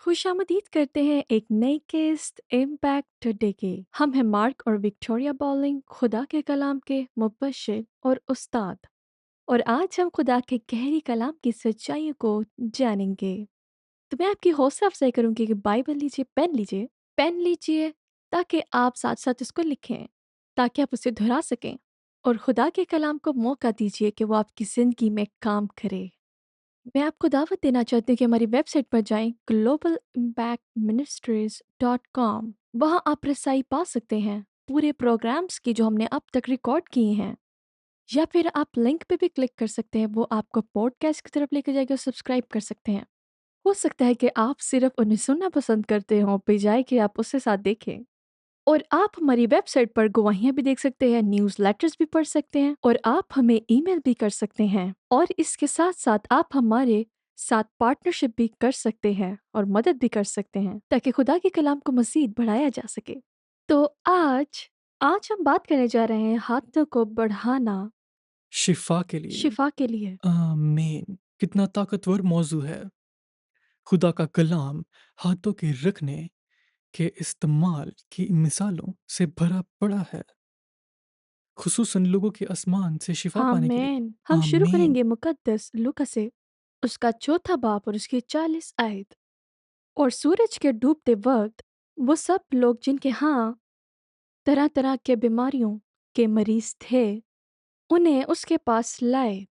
खुशामदीद करते हैं एक नई किस्त इम्पैक्ट टुडे के। हम हैं मार्क और विक्टोरिया बॉलिंग, खुदा के कलाम के मुबश्शिर और उस्ताद। और आज हम खुदा के गहरी कलाम की सच्चाइयों को जानेंगे। तो मैं आपकी हौसला अफजाई करूंगी कि बाइबल लीजिए, पेन लीजिए, ताकि आप साथ साथ इसको लिखें, ताकि आप उसे दोहरा सकें। और खुदा के कलाम को मौका दीजिए कि वो आपकी ज़िंदगी में काम करे। मैं आपको दावत देना चाहती हूँ कि हमारी वेबसाइट पर जाएं globalimpactministries.com। वहाँ आप रसाई पा सकते हैं पूरे प्रोग्राम्स की जो हमने अब तक रिकॉर्ड किए हैं, या फिर आप लिंक पे भी क्लिक कर सकते हैं, वो आपको पॉडकास्ट की तरफ लेकर जाएगा और सब्सक्राइब कर सकते हैं। हो सकता है कि आप सिर्फ उन्हें सुनना पसंद करते हो बजाय कि आप उससे साथ देखें। और आप हमारी वेबसाइट पर गवाहियाँ भी देख सकते हैं, न्यूज़ लेटर्स भी पढ़ सकते हैं, और आप हमें ईमेल भी कर सकते हैं। और इसके साथ साथ आप हमारे साथ पार्टनरशिप भी कर सकते हैं और मदद भी कर सकते हैं, ताकि खुदा के कलाम को मज़ीद बढ़ाया जा सके। तो आज आज हम बात करने जा रहे हैं हाथों को बढ़ाना शिफा के लिए। शिफा के लिए। आमीन। कितना ताकतवर मौजू है। खुदा का कलाम हाथों के रखने के इस्तेमाल की मिसालों से भरा पड़ा है, खुसूसन लोगों के आसमान से शिफा पाने के लिए। आमीन। हम शुरू आमीन। करेंगे मुकद्दस लूका से, उसका चौथा बाप और उसकी 40 आयत। और सूरज के डूबते वक्त वो सब लोग जिनके यहाँ तरह तरह के बीमारियों के मरीज थे, उन्हें उसके पास लाए,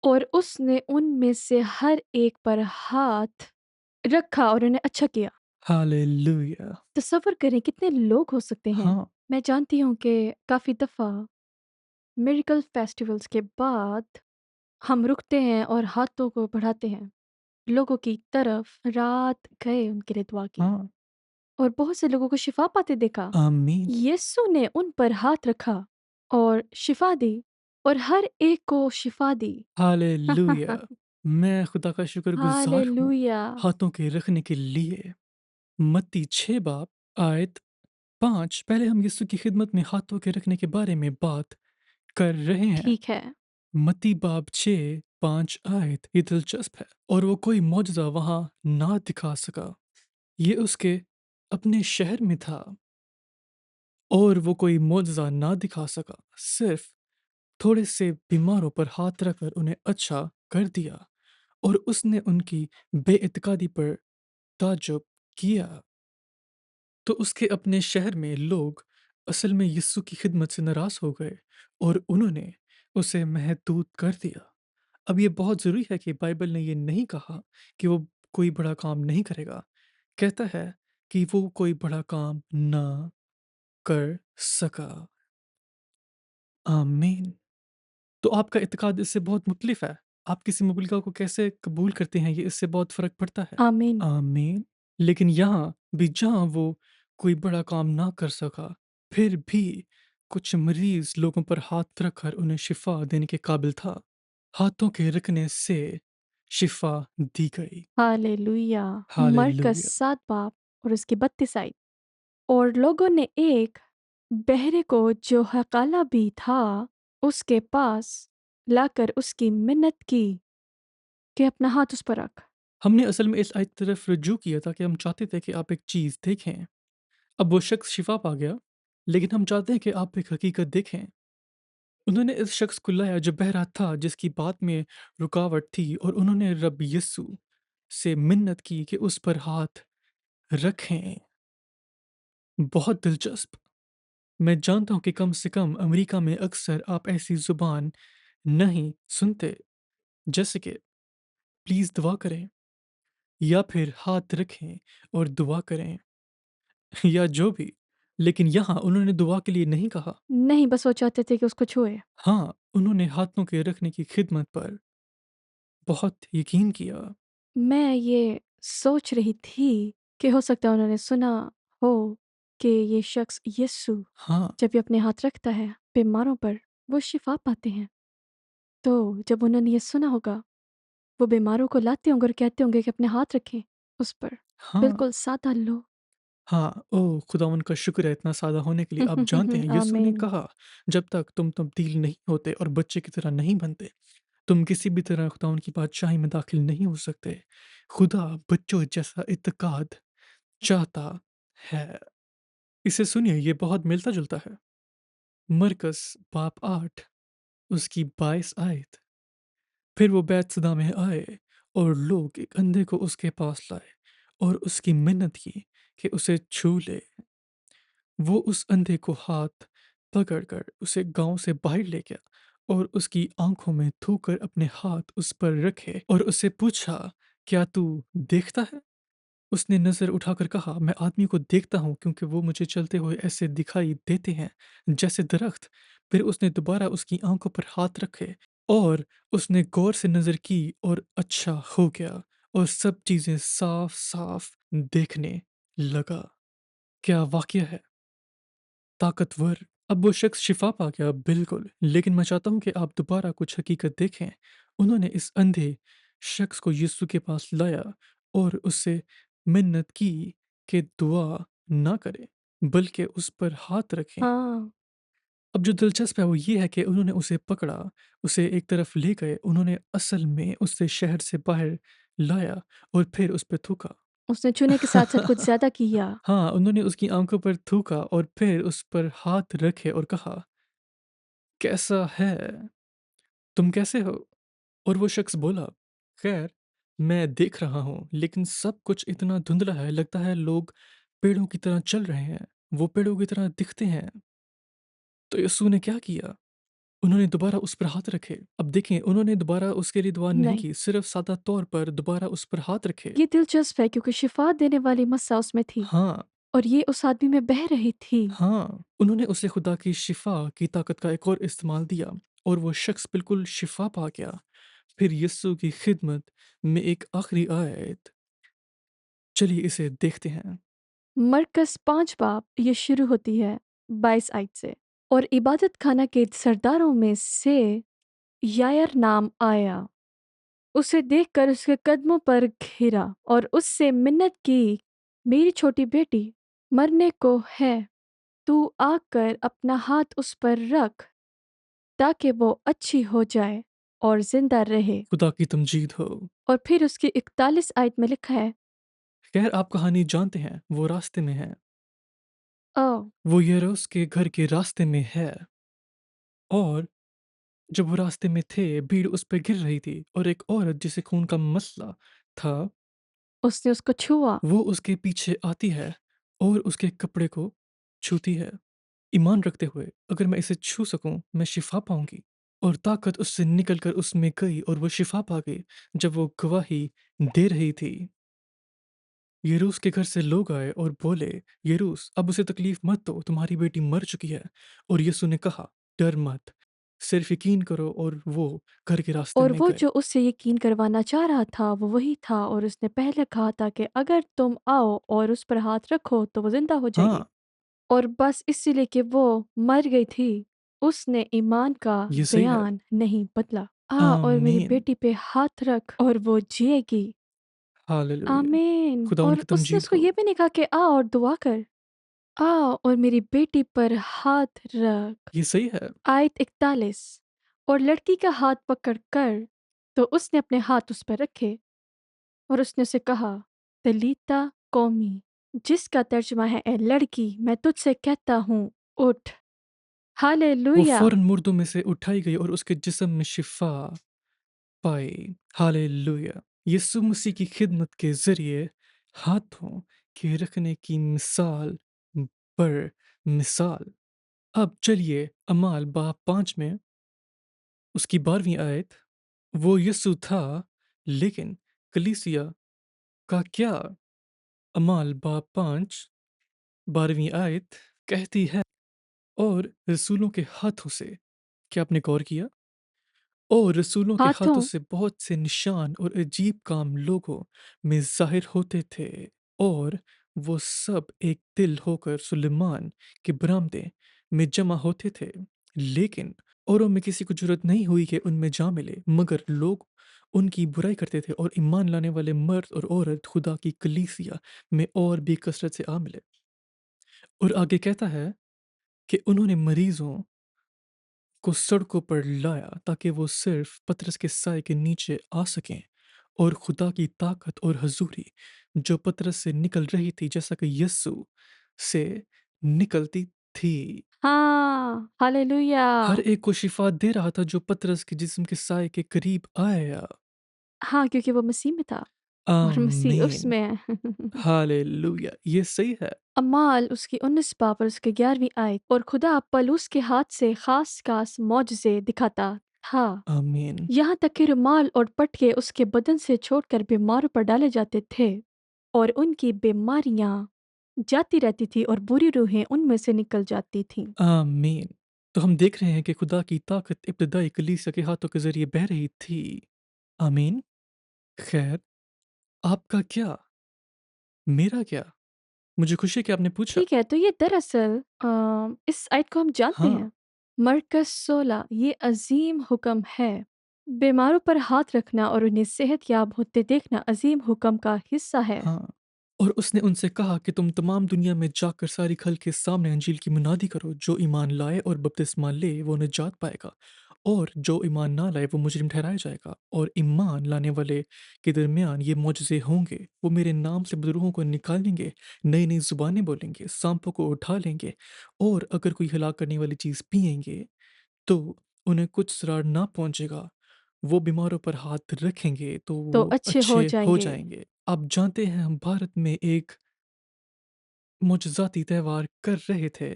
और उसने उनमें से हर एक पर हाथ रखा और उन्हें अच्छा किया। हालेलुया। तसव्वुर करें कितने लोग हो सकते हैं। हाँ। मैं जानती हूँ कि काफ़ी दफ़ा मिरेकल फेस्टिवल्स के बाद हम रुकते हैं और हाथों को बढ़ाते हैं लोगों की तरफ, रात गए उनके लिए दुआ की, हाँ। और बहुत से लोगों को शिफा पाते देखा। आमीन। यीशु ने उन पर हाथ रखा और शिफा दी, और हर एक को शिफा दी। हालेलुया। मैं खुदा का शुक्रगुजार हूँ हालेलुया। हाथों के रखने के लिए। मत्ती 6 बाब आयत 5। पहले हम यीशु की खिदमत में हाथों के रखने के बारे में बात कर रहे हैं। ठीक है। मत्ती बाब 6:5 आयत ये दिलचस्प है। और वो कोई मौजज़ा वहां ना दिखा सका, ये उसके अपने शहर में था। और वो कोई मौजज़ा ना दिखा सका, सिर्फ थोड़े से बीमारों पर हाथ रखकर उन्हें अच्छा कर दिया। और उसने उनकी बेइत्तेकादी पर ताज्जुब किया। तो उसके अपने शहर में लोग असल में यीशु की खिदमत से नाराज हो गए और उन्होंने उसे महदूद कर दिया। अब ये बहुत ज़रूरी है कि बाइबल ने ये नहीं कहा कि वो कोई बड़ा काम नहीं करेगा। कहता है कि वो कोई बड़ा काम ना कर सका। आमीन। तो आपका इत्तेकाद इससे बहुत मुख्तलिफ है। आप किसी मुबलिगा को कैसे कबूल करते हैं, ये इससे बहुत फ़र्क पड़ता है। आमीन। आमीन। लेकिन यहाँ भी जहाँ वो कोई बड़ा काम ना कर सका, फिर भी कुछ मरीज़ लोगों पर हाथ रखकर उन्हें शिफ़ा देने के काबिल था। हाथों के रखने से शिफ़ा दी गई। हालेलुया। मरकस हालेलुया। 7 बाब और उसकी 32 आयत। और लोगों ने एक बहरे को जो हकाला भी था उसके पास लाकर उसकी मिन्नत की कि अपना हाथ उस पर रख। हमने असल में इस आयत की तरफ रुजू किया था कि हम चाहते थे कि आप एक चीज़ देखें। अब वो शख्स शिफ़ा पा गया, लेकिन हम चाहते हैं कि आप एक हकीकत देखें। उन्होंने इस शख्स को लाया जो बहरा था, जिसकी बात में रुकावट थी, और उन्होंने रब यीशु से मिन्नत की कि उस पर हाथ रखें। बहुत दिलचस्प। मैं जानता हूँ कि कम से कम अमेरिका में अक्सर आप ऐसी ज़ुबान नहीं सुनते, जैसे कि प्लीज़ दुआ करें, या फिर हाथ रखें और दुआ करें, या जो भी। लेकिन यहाँ उन्होंने दुआ के लिए नहीं कहा। नहीं, बस वो चाहते थे कि उसको छुए। हाँ, उन्होंने हाथों के रखने की खिदमत पर बहुत यकीन किया। मैं ये सोच रही थी कि हो सकता है उन्होंने सुना हो कि ये शख्स यीशु हाँ। जब ये अपने हाथ रखता है बीमारों पर, वो शिफा पाते हैं। तो जब उन्होंने ये सुना होगा, वो बीमारों को लाते होंगे और कहते होंगे कि अपने हाथ रखें उस पर। हाँ। बिल्कुल सादा लो। हाँ, ओह! खुदावंद का शुक्र है इतना सादा होने के लिए। आप जानते हैं यीशु ने आमीन। कहा, जब तक तुम तब्दील नहीं होते और बच्चे की तरह नहीं बनते, تم کسی بھی طرح خداوند کی بادشاہی میں داخل نہیں ہو سکتے۔ خدا بچوں جیسا اعتقاد چاہتا ہے۔ اسے سنیے، یہ بہت ملتا جلتا ہے۔ مرکز باب 8 اس کی 22 آیت۔ پھر وہ بیت سدا میں آئے اور لوگ ایک اندھے کو اس کے پاس لائے اور اس کی منت کی کہ اسے چھو لے۔ وہ اس اندھے کو ہاتھ پکڑ کر اسے گاؤں سے باہر لے گیا اور اس کی آنکھوں میں تھو کر اپنے ہاتھ اس پر رکھے اور اس سے پوچھا، کیا تو دیکھتا ہے؟ اس نے نظر اٹھا کر کہا، میں آدمی کو دیکھتا ہوں کیونکہ وہ مجھے چلتے ہوئے ایسے دکھائی دیتے ہیں جیسے درخت۔ پھر اس نے دوبارہ اس کی آنکھوں پر ہاتھ رکھے اور اس نے غور سے نظر کی اور اچھا ہو گیا اور سب چیزیں صاف صاف دیکھنے لگا۔ کیا واقعہ ہے؟ طاقتور۔ اب وہ شخص شفا پا گیا، بالکل، لیکن میں چاہتا ہوں کہ آپ دوبارہ کچھ حقیقت دیکھیں۔ انہوں نے اس اندھے شخص کو یسوع کے پاس لایا اور اس سے منت کی کہ دعا نہ کرے بلکہ اس پر ہاتھ رکھیں۔ ہاں، اب جو دلچسپ ہے وہ یہ ہے کہ انہوں نے اسے پکڑا، اسے ایک طرف لے گئے، انہوں نے اصل میں اسے شہر سے باہر لایا اور پھر اس پہ تھوکا۔ اس نے چونے کے ساتھ ساتھ کچھ زیادہ کیا۔ ہاں، انہوں نے اس کی آنکھوں پر تھوکا اور پھر اس پر ہاتھ رکھے اور کہا، کیسا ہے؟ تم کیسے ہو؟ اور وہ شخص بولا، خیر، میں دیکھ رہا ہوں لیکن سب کچھ اتنا دھندلا ہے، لگتا ہے لوگ پیڑوں کی طرح چل رہے ہیں، وہ پیڑوں کی طرح دکھتے ہیں۔ تو یسوع نے کیا کیا؟ انہوں نے دوبارہ اس پر ہاتھ رکھے۔ اب دیکھیں، انہوں نے دوبارہ اس کے لیے دعا نہیں نہیں، کی، صرف سادہ طور پر دوبارہ اس پر ہاتھ رکھے۔ یہ دلچسپ ہے کیونکہ شفا دینے والی مسا اس میں تھی ہاں، اور یہ اس آدمی میں بہہ رہی تھی۔ ہاں، انہوں نے اسے خدا کی شفا کی طاقت کا ایک اور استعمال دیا اور وہ شخص بالکل شفا پا گیا۔ پھر یسوع کی خدمت میں ایک آخری آیت، چلیے اسے دیکھتے ہیں۔ مرکز 5 باب یہ شروع ہوتی ہے 22 آیت سے۔ اور عبادت خانہ کے سرداروں میں سے یائر نام آیا، اسے دیکھ کر اس کے قدموں پر گھرا اور اس سے منت کی، میری چھوٹی بیٹی مرنے کو ہے، تو آ کر اپنا ہاتھ اس پر رکھ تاکہ وہ اچھی ہو جائے اور زندہ رہے۔ خدا کی تمجید ہو۔ اور پھر اس کی 41 آیت میں لکھا ہے، خیر، آپ کہانی جانتے ہیں، وہ راستے میں ہے، او وہ یروس کے گھر کے راستے میں ہے، اور جب وہ راستے میں تھے بھیڑ اس پہ گر رہی تھی اور ایک عورت جسے خون کا مسئلہ تھا اس نے اس کو چھوا۔ وہ اس کے پیچھے آتی ہے اور اس کے کپڑے کو چھوتی ہے، ایمان رکھتے ہوئے اگر میں اسے چھو سکوں میں شفا پاؤں گی، اور طاقت اس سے نکل کر اس میں گئی اور وہ شفا پا گئی۔ جب وہ گواہی دے رہی تھی، یروس کے گھر سے لوگ آئے اور بولے، یروس، اب اسے تکلیف مت دو، تمہاری بیٹی مر چکی ہے۔ اور یسوع نے کہا، ڈر مت، صرف یقین کرو، اور وہ گھر کے راستے اور میں وہ گئے۔ جو اس سے یقین کروانا چاہ رہا تھا وہ وہی تھا، اور اس نے پہلے کہا تھا کہ اگر تم آؤ اور اس پر ہاتھ رکھو تو وہ زندہ ہو جائے ہاں، گی، اور بس اسی لیے کہ وہ مر گئی تھی اس نے ایمان کا یہ صحیح ہے۔ بیان نہیں بدلا۔ آ اور میری آمین، بیٹی پہ ہاتھ رکھ اور وہ جیے گی۔ ہاللویہ، آمین۔ خدا ان اور کی اس نے اس تمجید کو ہو۔ یہ بھی نہیں کہا کہ آ اور دعا کر، آ اور میری بیٹی پر ہاتھ رکھ۔ یہ صحیح ہے۔ آیت 41۔ اور لڑکی کا ہاتھ پکڑ کر تو اس نے اپنے ہاتھ اس پر رکھے اور اس نے اسے کہا، تلیتا قومی، جس کا ترجمہ ہے، اے لڑکی میں تجھ سے کہتا ہوں اٹھ۔ وہ ہالےلویا۔ فوراً مردوں میں سے اٹھائی گئی اور اس کے جسم میں شفا پائی۔ ہاللویہ۔ یسوع مسیح کی خدمت کے ذریعے ہاتھوں کے رکھنے کی مثال پر مثال۔ اب چلیے اعمال باب 5 میں اس کی 12ویں آیت، وہ یسوع تھا لیکن کلیسیا کا کیا؟ اعمال باب 5 12ویں آیت کہتی ہے، اور رسولوں کے ہاتھوں سے، کیا آپ نے غور کیا؟ اور رسولوں کے ہاتھوں، ہاتھوں سے بہت سے نشان اور عجیب کام لوگوں میں ظاہر ہوتے تھے، اور وہ سب ایک دل ہو کر سلیمان کے برآمدے میں جمع ہوتے تھے، لیکن اوروں میں کسی کو جرت نہیں ہوئی کہ ان میں جا ملے، مگر لوگ ان کی برائی کرتے تھے، اور ایمان لانے والے مرد اور عورت خدا کی کلیسیا میں اور بھی کثرت سے آ ملے۔ اور آگے کہتا ہے کہ انہوں نے مریضوں को सड़कों पर लाया ताकि वो सिर्फ पतरस के साए के नीचे आ सकें। और खुदा की ताकत और हजूरी जो पतरस से निकल रही थी जैसा कि यस्सु से निकलती थी, हाँ, हालेलुया! हर एक को शिफा दे रहा था जो पतरस के जिस्म के साए के करीब आया। हाँ, क्योंकि वो मसीह में था और मसीह आमीन। उसमें है। हालेलुया, ये सही है। अम्माल उसकी 19 बाब और उसके 11वीं आयत। और खुदा पलूस के हाथ से खास मौजज़े दिखाता था। आमीन। यहाँ तक कि रुमाल और पटके उसके बदन से छोड़कर बीमारों पर डाले जाते थे और उनकी बीमारियां जाती रहती थी और बुरी रूहें उनमें से निकल जाती थीं। आमीन। तो हम देख रहे हैं कि खुदा की ताकत इब्तदाई कलीसिया के हाथों के ज़रिए बह रही थी। आमीन। खैर, आपका क्या? मेरा क्या? मुझे खुशी है कि आपने पूछा। ठीक है, तो ये दरअसल इस आयत को हम जानते हाँ, हैं। मरकज़ 16 ये अज़ीम हुक्म है। बीमारों पर हाथ रखना और उन्हें सेहतयाब होते देखना अज़ीम हुक्म का हिस्सा है। हाँ। और उसने उनसे कहा कि तुम तमाम दुनिया में जाकर सारी खल के सामने अंजील की मुनादी करो। जो ईमान लाए और बपतिस्मा ले वो निजात पाएगा, और जो ईमान ना लाए वो मुजरिम ठहराया जाएगा। और ईमान लाने वाले के दरमियान ये मौजज़े होंगे, वो मेरे नाम से बुजुर्गों को निकालेंगे, नई नई जुबानें बोलेंगे, सांपों को उठा लेंगे, और अगर कोई हलाक करने वाली चीज़ पिएंगे तो उन्हें कुछ ज़रार ना पहुँचेगा। वो बीमारों पर हाथ रखेंगे तो तो वो अच्छे हो अच्छे हो जाएंगे। जाएँगे। आप जानते हैं हम भारत में एक मुआजिज़ाती त्यौहार कर रहे थे,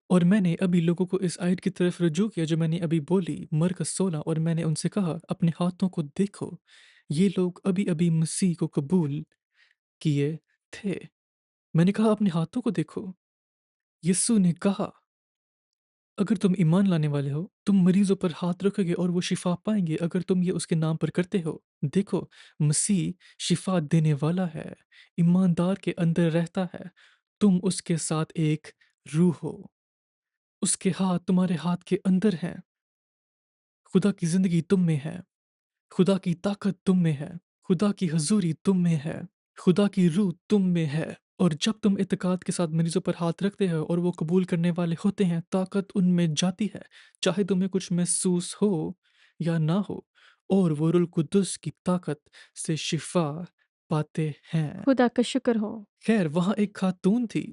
और मैंने अभी लोगों को इस आयत की तरफ रुजू किया जो मैंने अभी बोली, मरकज़ 16, और मैंने उनसे कहा अपने हाथों को देखो। ये लोग अभी-अभी मसीह को कबूल किए थे। मैंने कहा अपने हाथों को देखो। यीशु ने कहा अगर तुम ईमान लाने वाले हो, तुम मरीजों पर हाथ रखोगे और वो शिफा पाएंगे अगर तुम ये उसके नाम पर करते हो। देखो, मसीह शिफा देने वाला है, ईमानदार के अंदर रहता है। तुम उसके साथ एक रूह हो, उसके हाथ तुम्हारे हाथ के अंदर हैं। खुदा की जिंदगी तुम में है, खुदा की ताकत तुम में है, खुदा की हजूरी तुम में है, खुदा की रूह तुम में है। और जब तुम इत्तेकाद के साथ मरीजों पर हाथ रखते हो और वो कबूल करने वाले होते हैं, ताकत उनमें जाती है, चाहे तुम्हें कुछ महसूस हो या ना हो, और वो रुल कुद्दुस की ताकत से शिफा पाते हैं। खुदा का शुक्र हो। खैर, वहाँ एक खातून थी,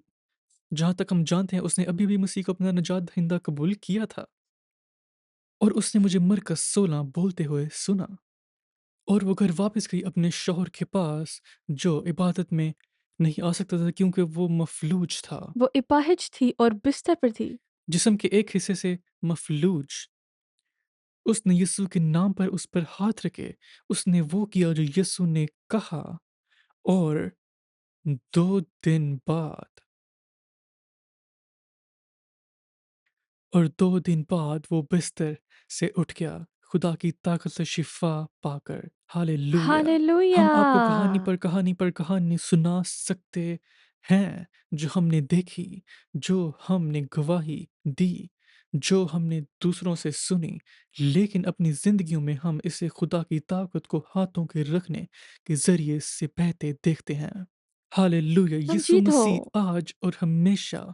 जहाँ तक हम जानते हैं उसने अभी भी मसीह को अपना निजात दहिंदा कबूल किया था, और उसने मुझे मरकज़ 16 बोलते हुए सुना। और वो घर वापस गई अपने शौहर के पास, जो इबादत में नहीं आ सकता था क्योंकि वो मफलूज था। वो इपाहिज थी और बिस्तर पर थी। जिस्म के एक हिस्से से मफलूज। उसने यीशु के नाम पर उस पर हाथ रखे। उसने वो किया जो यीशु ने कहा, और 2 दिन बाद, और 2 दिन बाद वो बिस्तर से उठ गया, खुदा की ताकत से शिफा पाकर। हालेलुया। हालेलुया! हम आपको कहानी पर कहानी पर कहानी सुना सकते हैं, जो हमने देखी, जो हमने गवाही दी, जो हमने दूसरों से सुनी, लेकिन अपनी जिंदगियों में हम इसे खुदा की ताकत को हाथों के रखने के जरिए से बहते देखते हैं। हालेलुया। यीशु मंजीत हो। मसीह आज और हमेशा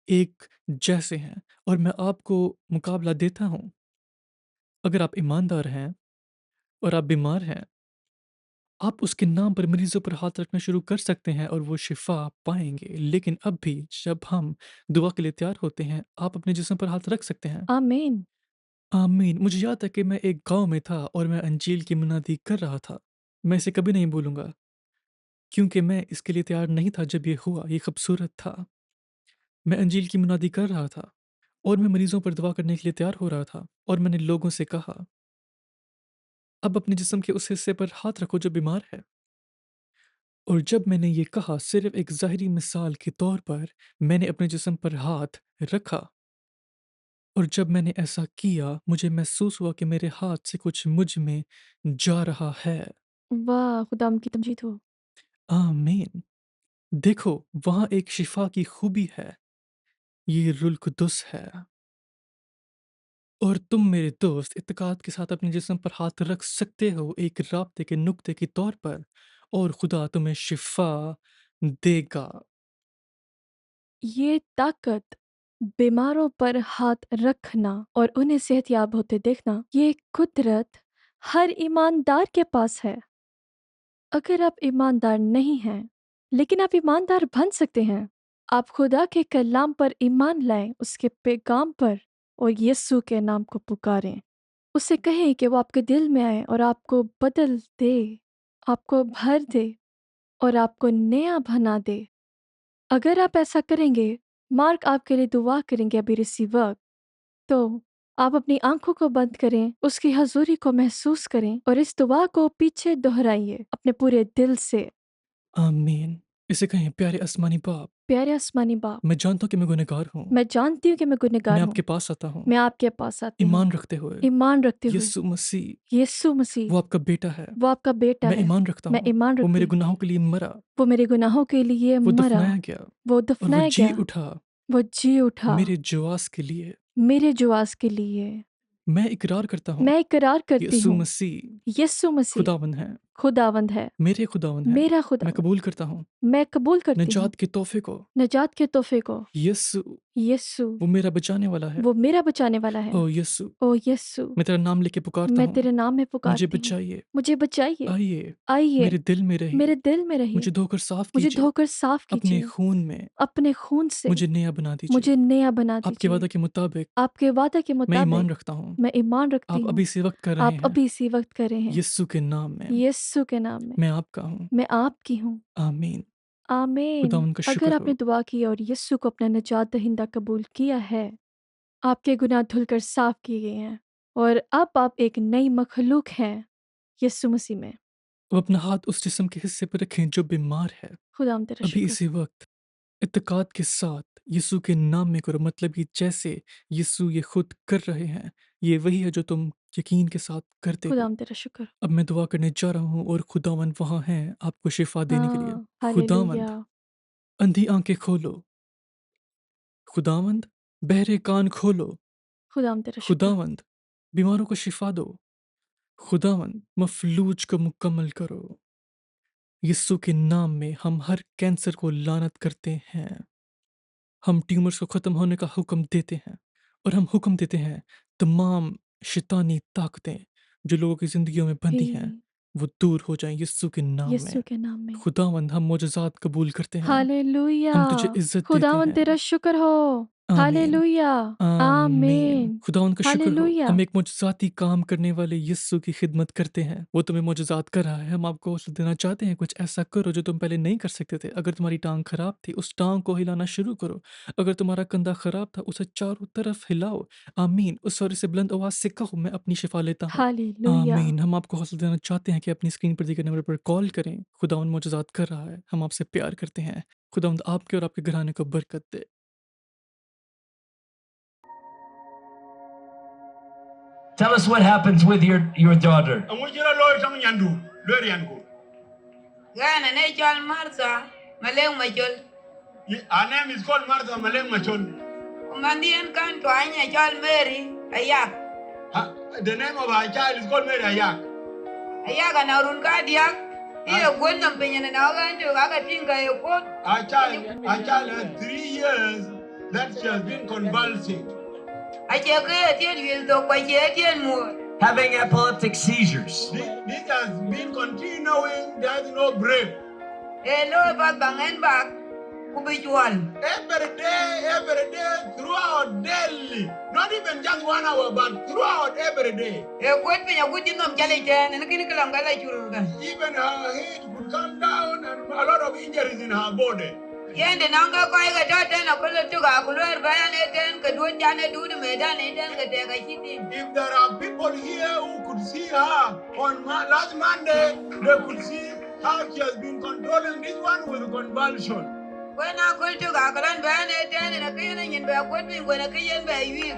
एक जैसे हैं, और मैं आपको मुकाबला देता हूँ, अगर आप ईमानदार हैं और आप बीमार हैं, आप उसके नाम पर मरीज़ों पर हाथ रखना शुरू कर सकते हैं और वो शिफ़ा पाएँगे। लेकिन अब भी जब हम दुआ के लिए तैयार होते हैं, आप अपने जिस्म पर हाथ रख सकते हैं। आमीन। आमीन। मुझे याद है कि मैं एक गाँव में था और मैं अंजील की मुनादी कर रहा था। मैं इसे कभी नहीं भूलूँगा, क्योंकि मैं इसके लिए तैयार नहीं था जब ये हुआ, ये खूबसूरत था। मैं अंजील की मुनादी कर रहा था और मैं मरीज़ों पर दुआ करने के लिए तैयार हो रहा था, और मैंने लोगों से कहा, अब अपने जिस्म के उस हिस्से पर हाथ रखो जो बीमार है। और जब मैंने ये कहा, सिर्फ एक ज़ाहिरी मिसाल के तौर पर, मैंने अपने जिस्म पर हाथ रखा, और जब मैंने ऐसा किया, मुझे महसूस हुआ कि मेरे हाथ से कुछ मुझ में जा रहा है। वाह! खुदा उनकी तमजीद हो। आमीन। देखो, वहाँ एक शिफा की खूबी है, ये रुल कुदस है। और तुम मेरे दोस्त इत्तेकाद के साथ अपने जिस्म पर हाथ रख सकते हो एक राब्ते के नुक्ते के तौर पर, और खुदा तुम्हें शिफा देगा। ये ताकत बीमारों पर हाथ रखना और उन्हें सेहतयाब होते देखना, ये कुदरत हर ईमानदार के पास है। अगर आप ईमानदार नहीं हैं, लेकिन आप ईमानदार बन सकते हैं। आप खुदा के कलाम पर ईमान लाएं, उसके पैगाम पर, और यीशु के नाम को पुकारें। उससे कहें कि वो आपके दिल में आए और आपको बदल दे, आपको भर दे और आपको नया बना दे। अगर आप ऐसा करेंगे, मार्क आपके लिए दुआ करेंगे अभी इसी वक्त। तो आप अपनी आंखों को बंद करें, उसकी हजूरी को महसूस करें और इस दुआ को पीछे दोहराइए अपने पूरे दिल से। आमीन। इसे कहें, प्यारे आसमानी बाप, प्यारे आसमानी बाप, मैं जानता हूँ कि मैं गुनहगार हूँ। मैं जानती हूँ कि मैं गुनहगार मैं हूँ। आपके पास आता हूँ मैं आपके पास आती हूँ ईमान रखते हुए। ईमान रखते हुए। यीशु मसीह यीशु मसीह वो आपका बेटा है। वो आपका बेटा मैं है। ईमान रखता मैं हूँ ईमान वो रखती मेरे हूँ गुनाहों के लिए मरा, वो मेरे गुनाहों के लिए वो मरा, दफनाया गया वो और वो दफनाया जी गया, उठा वो जी उठा मेरे जुआस के लिए। मेरे जुआस के लिए। मैं इकरार करता हूँ मैं इकरार करती यीशु हूँ मसीह यीशु मसीह खुदावन है, खुदावंद है, मेरे खुदावन है। मेरा मैं खुदावंद। कबूल करता हूँ मैं कबूल करती हूँ निजात के तोहफे को। नजात के तोहफे को। यीशु यीशु वो मेरा बचाने वाला है। वो मेरा बचाने वाला है। ओ यीशु, ओ यीशु, मैं तेरा नाम लेके पुकारता मैं हूँ, तेरे नाम में मुझे पुकारती हूँ। बचाइए। मुझे बचाइए। आइए आइए मेरे दिल में रहिए, मेरे दिल में रहिए। मुझे धोकर साफ मुझे कीजिए, धोकर साफ अपने कीजिए। खून में अपने खून से मुझे नया बना दीजिए। मुझे नया बना आपके दीजिए। वादा के मुताबिक आपके वादा के मैं मुताबिक ईमान रखता हूँ। मैं ईमान रखती आप हूँ। अभी से वक्त कर रहे आप हैं अभी इसी वक्त कर रहे हैं। यीशु के नाम में। यीशु के नाम में मैं आपका हूँ। मैं आपकी हूँ। आमीन। आमीन। खुदा उनका शुक्र अगर आपने हो। दुआ की और यीशु को अपना निजात दहिंदा कबूल किया है, आपके गुनाह धुलकर साफ किए गए हैं और अब आप एक नई मखलूक हैं यीशु मसीह में। अब अपना हाथ उस जिस्म के हिस्से पर रखें जो बीमार है। खुदा हम तेरा अभी शुक्र। इसी वक्त इत्तेकाद के साथ यीशु के नाम में करो, मतलब कि जैसे यीशु ये खुद कर रहे हैं, ये वही है जो तुम यकीन के साथ करते खुदा हो। हम तेरा शुक्र। अब मैं दुआ करने जा रहा हूँ और खुदावंद वहाँ हैं आपको शिफा देने के लिए। हाँ, हालेलुया। खुदावंद अंधी आंखें खोलो, खुदावंद बहरे कान खोलो, खुदा हम तेरा शुक्र। खुदावंद बीमारों को शिफा दो, खुदावंद मफलूज को मुकम्मल करो। यीशु के नाम में हम हर कैंसर को लानत करते हैं। हम ट्यूमर्स को ख़त्म होने का हुक्म देते हैं और हम हुक्म देते हैं तमाम शैतानी ताकतें जो लोगों की ज़िंदगियों में भी बंधी हैं वो दूर हो जाएं यीशु के नाम यीशु में। के नाम में। खुदावंद हम मोजज़ात कबूल करते हैं, हालेलुया। हम तुझे इज्जत देते खुदावन हैं। तेरा शुक्र हो। आमीन। हालेलुया। आमीन। आमीन। खुदावंद का शुक्र हो, हालेलुया। हम एक मोजज़ाती काम करने वाले यीशु की खिदमत करते हैं। वो तुम्हें मोजज़ात कर रहा है। हम आपको हौसला देना चाहते हैं, कुछ ऐसा करो जो तुम पहले नहीं कर सकते थे। अगर तुम्हारी टांग खराब थी, उस टांग को हिलाना शुरू करो। अगर तुम्हारा कंधा खराब था, उसे चारों तरफ हिलाओ। आमीन। उस सॉरी से बुलंद आवाज़ से कहो, मैं अपनी शिफा लेता हूँ। हालेलुया। आमीन। हम आपको हौसला देना चाहते हैं कि अपनी स्क्रीन पर दी गई नंबर पर कॉल करें। खुदावंद मोजज़ात कर रहा है, हम आपसे प्यार करते हैं। खुदावंद आपके और आपके घराने को बरकत दे। Tell us what happens with your daughter. Gana ne chal Martha maleng machol. Her name is called Martha Maleng Machon. Mandian kan to anya chal Mary ayak. The name of her child is called Mary Ayak. Ayak na run ka diak. Iya gwen nam penya na ga ndio ga tinga e ko. Her child has 3 years that she has been convulsing. Ache ke tien wil to kwa che tien mu. Having epileptic seizures. This has been continuing, there is no break. Hello ba bangen bak kubijual. Every day, throughout daily. Not even just 1 hour, but throughout every day. E kwet penya kuti nom chale chen ne kini kala ngala churur kan. Even her head would come down and a lot of injuries in her body. Yende nanga ko ga tata na ko tu ga kulwer bayan eten ka duon jane du de medan eten ka te ga chiti. If there are people here who could see her on last Monday, they could see how she has been controlling this one with convulsion. When I go to Gagalan Ban eten na kiyen yin ba kwet min ko na kiyen ba yi.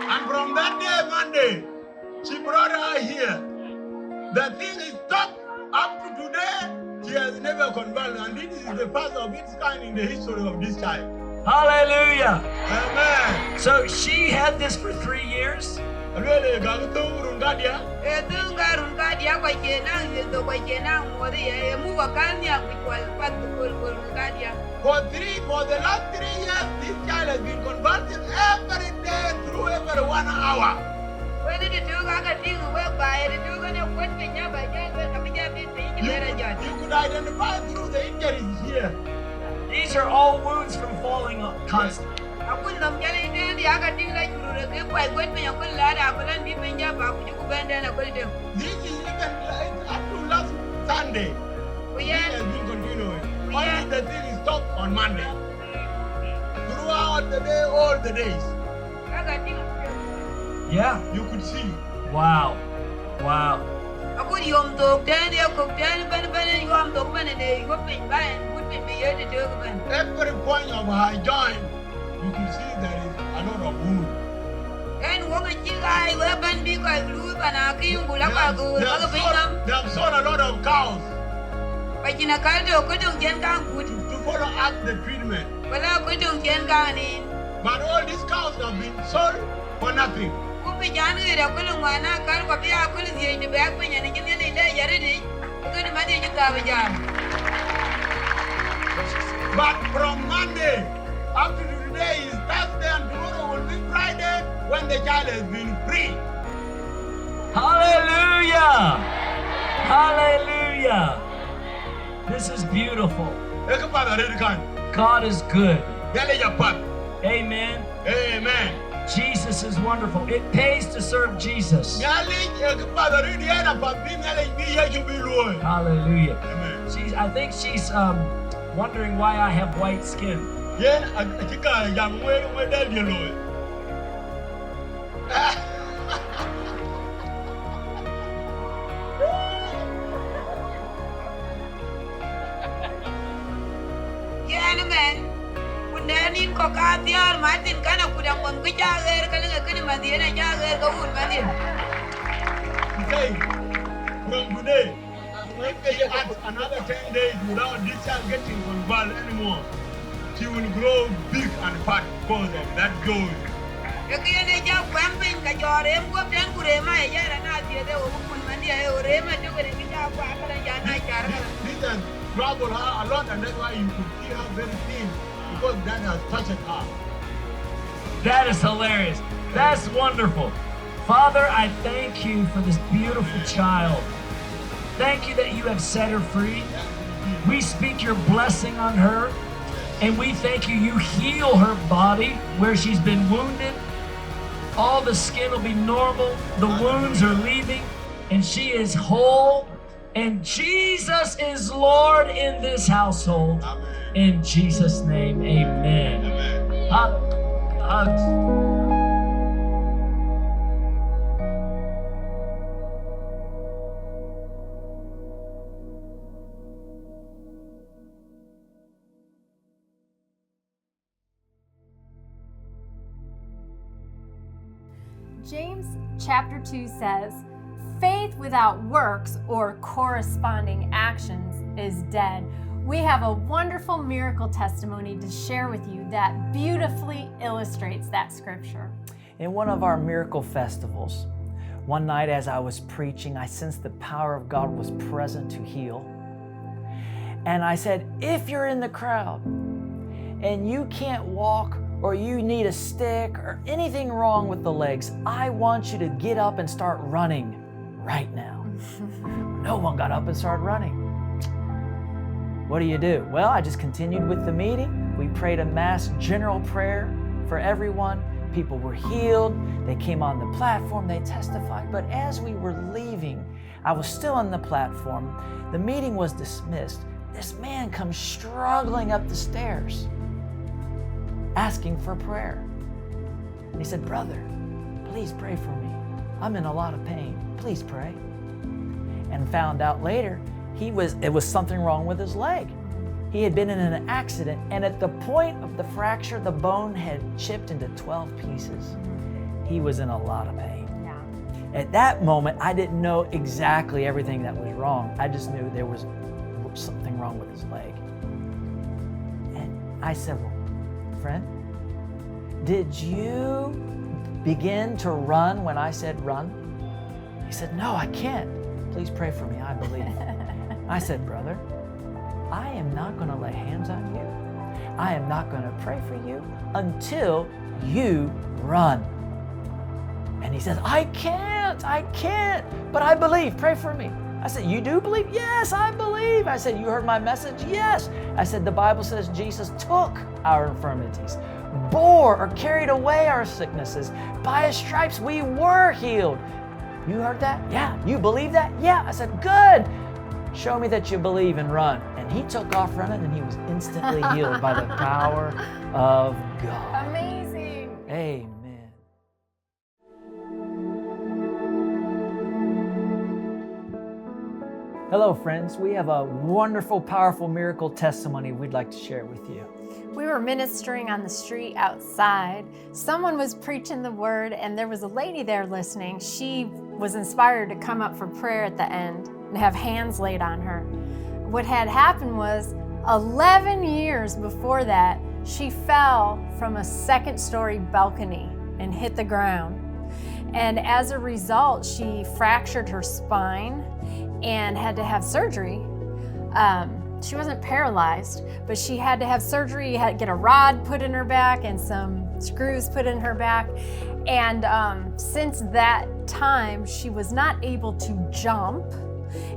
And from that day, Monday, she brought her here. The thing is stopped. Up to today, she has never convulsed, and this is the first of its kind in the history of this child. Hallelujah. Amen. So she had this for 3 years. Alwele gagutu rungadia. Tungarun ka dia kwa kenang yendo kwa kenang mori e mu wakanya kwa pat kul ka dia. For the last 3 years, this child has been converted every day through every 1 hour. When did you ga ka ting we ba e du ga ne kwat pe nya ba ja ba ka ja bi pe ni bera ja. You could identify through the injuries here. These are all wounds from falling constantly. Akun nam jale ne dia ka ting la juru re ke kwa kwat pe nya kun la da ko lan bi pe nya ba ku ku bende na ko dem. This is even up to last Sunday. Ku It ye has been continuing. Only the thing is stopped on Monday. Throughout the day, all the days, ka ka ting. Yeah. you could see. Wow. Wow. Akun yom tok den dia ko den ben yom tok ben ne ko pe ba en ku pe me ye de de ben. Every point of her joint, you could see there is a lot of wound. En wo ga ji ga we ben bi ko lu ba na ki ngu la ka gu They ba have ga pe nam. sold- they have sold a lot of cows Ba ji na ka do ko dong jen ka ku to follow up the treatment. wala ko dong jen ka ni. But all these cows have been sold for nothing. Ku pe jan ge da ko lu wa na ka ko bi a ku ni ni ba pe nya ni ji ni le ya re ni. Ko ni ma de ji ka ba ja. But from Monday up to today is Thursday and tomorrow will be Friday when the child has been free. Hallelujah. Hallelujah. This is beautiful. God is good. Amen. Amen. Jesus is wonderful. It pays to serve Jesus. Hallelujah. Amen. I think she's wondering why I have white skin. Yan men. Kun da ni ko ka tiar ma tin kana ku da kon ku ja ge ka le ka ni ma di na ja ge ka un ma di. Today, from today, if they add another 10 days without this child getting convalesced anymore, she will grow big and fat because of that joy. E ki ne ja kwam pin ka jo re ko ten ku re ma ya ra na di de o kun ma di e o re ma du re ki ja kwa ka na ja na ja ra. This has troubled her a lot, and that's why you could see her very thin because that has touched her. That is hilarious. That's wonderful. Father, I thank you for this beautiful child. Thank you that you have set her free. We speak your blessing on her, and we thank you. You heal her body where she's been wounded. All the skin will be normal. The wounds are leaving, and she is whole. And Jesus is Lord in this household. Amen. In Jesus' name, amen. Amen. James chapter 2 says, faith without works or corresponding actions is dead. We have a wonderful miracle testimony to share with you that beautifully illustrates that scripture. In one of our miracle festivals, one night as I was preaching, I sensed the power of God was present to heal. And I said, if you're in the crowd and you can't walk or you need a stick or anything wrong with the legs, I want you to get up and start running right now. No one got up and started running. What do? Well, I just continued with the meeting. We prayed a mass general prayer for everyone. People were healed. They came on the platform. They testified. But as we were leaving, I was still on the platform. The meeting was dismissed. This man comes struggling up the stairs, asking for prayer. He said, brother, please pray for me. I'm in a lot of pain. Please pray. And found out later, it was something wrong with his leg. He had been in an accident, and at the point of the fracture, the bone had chipped into 12 pieces. He was in a lot of pain. Yeah. At that moment, I didn't know exactly everything that was wrong. I just knew there was something wrong with his leg. And I said, well, friend, did you begin to run when I said run? He said, no, I can't. Please pray for me, I believe. I said, brother, I am not going to lay hands on you. I am not going to pray for you until you run. And he says, I can't, but I believe, pray for me. I said, you do believe? Yes, I believe. I said, you heard my message? Yes. I said, the Bible says Jesus took our infirmities, bore or carried away our sicknesses. By His stripes we were healed. You heard that? Yeah. You believe that? Yeah. I said, good. Show me that you believe and run. And he took off running and he was instantly healed by the power of God. Amazing. Amen. Hello, friends. We have a wonderful, powerful miracle testimony we'd like to share with you. We were ministering on the street outside. Someone was preaching the word, and there was a lady there listening. She was inspired to come up for prayer at the end and have hands laid on her. What had happened was 11 years before that, she fell from a second-story balcony and hit the ground. And as a result, she fractured her spine and had to have surgery. She wasn't paralyzed, but she had to have surgery, had to get a rod put in her back and some screws put in her back. And since that time, she was not able to jump,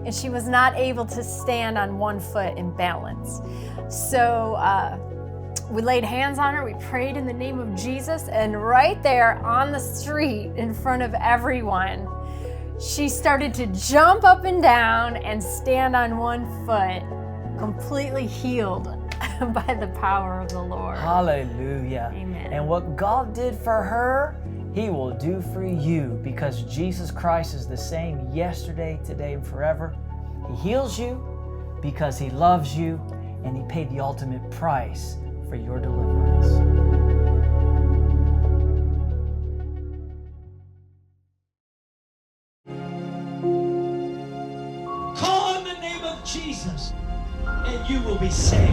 and she was not able to stand on one foot and balance. So we laid hands on her, we prayed in the name of Jesus, and right there on the street in front of everyone, she started to jump up and down and stand on one foot, completely healed by the power of the Lord. Hallelujah. Amen. And what God did for her, He will do for you, because Jesus Christ is the same yesterday, today, and forever. He heals you because He loves you, and He paid the ultimate price for your deliverance. Call on the name of Jesus and you will be saved.